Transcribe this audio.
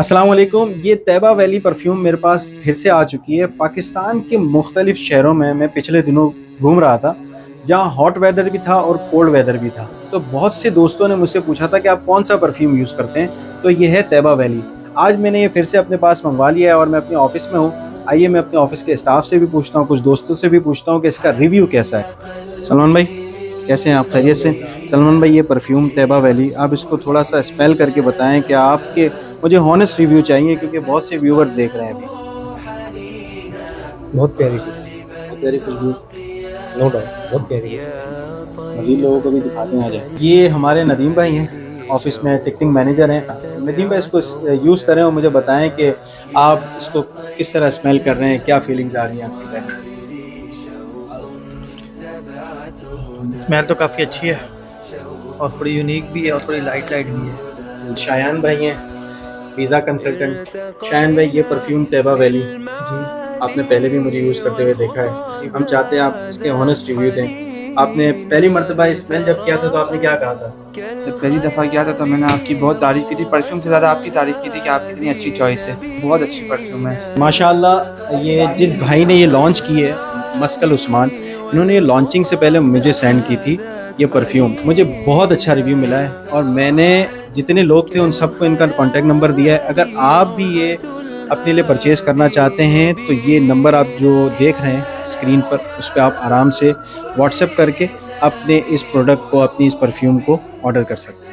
السلام علیکم. یہ طیبہ ویلی پرفیوم میرے پاس پھر سے آ چکی ہے. پاکستان کے مختلف شہروں میں پچھلے دنوں گھوم رہا تھا جہاں ہاٹ ویدر بھی تھا اور کولڈ ویدر بھی تھا. تو بہت سے دوستوں نے مجھ سے پوچھا تھا کہ آپ کون سا پرفیوم یوز کرتے ہیں. تو یہ ہے طیبہ ویلی. آج میں نے یہ پھر سے اپنے پاس منگوا لیا ہے اور میں اپنے آفس میں ہوں. آئیے میں اپنے آفس کے اسٹاف سے بھی پوچھتا ہوں, کچھ دوستوں سے بھی پوچھتا ہوں کہ اس کا ریویو کیسا ہے. سلمان بھائی کیسے ہیں آپ؟ خیریت سے؟ سلمان بھائی یہ پرفیوم طیبہ ویلی آپ اس کو تھوڑا سا اسپیل کر کے بتائیں کہ آپ کے, مجھے ہانسٹ ریویو چاہیے کیونکہ بہت سے ویورز دیکھ رہے ہیں ابھی. بہت پیاری خوشبو. بہت پیاری خوشبو. نو ڈاؤٹ بہت پیاری خوشبو. مزید لوگوں کو بھی دکھاتے ہیں. آ جائیں. یہ ہمارے ندیم بھائی ہیں, آفس میں ٹکٹنگ مینیجر ہیں. ندیم بھائی اس کو یوز کریں اور مجھے بتائیں کہ آپ اس کو کس طرح اسمیل کر رہے ہیں, کیا فیلنگز آ رہی ہیں آپ کی. اسمیل تو کافی اچھی ہے اور تھوڑی یونیک بھی ہے اور تھوڑی لائٹ بھی ہے. شایان بھائی ہیں, ویزا کنسلٹنٹ. شایان بھائی یہ پرفیوم طیبہ ویلی جی آپ نے پہلے بھی مجھے یوز کرتے ہوئے دیکھا ہے. ہم چاہتے ہیں آپ اس کے ہانسٹ ریویو دیں. آپ نے پہلی مرتبہ اسمیل جب کیا تھا تو آپ نے کیا کہا تھا؟ جب پہلی دفعہ کیا تھا تو میں نے آپ کی بہت تعریف کی تھی. پرفیوم سے زیادہ آپ کی تعریف کی تھی کہ آپ کی اتنی اچھی چوائس ہے. بہت اچھی پرفیوم ہے. ماشاءاللہ. یہ جس بھائی نے یہ لانچ کی ہے, مسکل عثمان, انہوں نے یہ لانچنگ سے پہلے مجھے سینڈ کی تھی یہ پرفیوم. مجھے بہت اچھا ریویو ملا ہے اور میں نے جتنے لوگ تھے ان سب کو ان کا کانٹیکٹ نمبر دیا ہے. اگر آپ بھی یہ اپنے لیے پرچیز کرنا چاہتے ہیں تو یہ نمبر آپ جو دیکھ رہے ہیں اسکرین پر, اس پہ آپ آرام سے واٹس ایپ کر کے اپنے اس پروڈکٹ کو, اپنی اس پرفیوم کو آرڈر کر سکتے ہیں.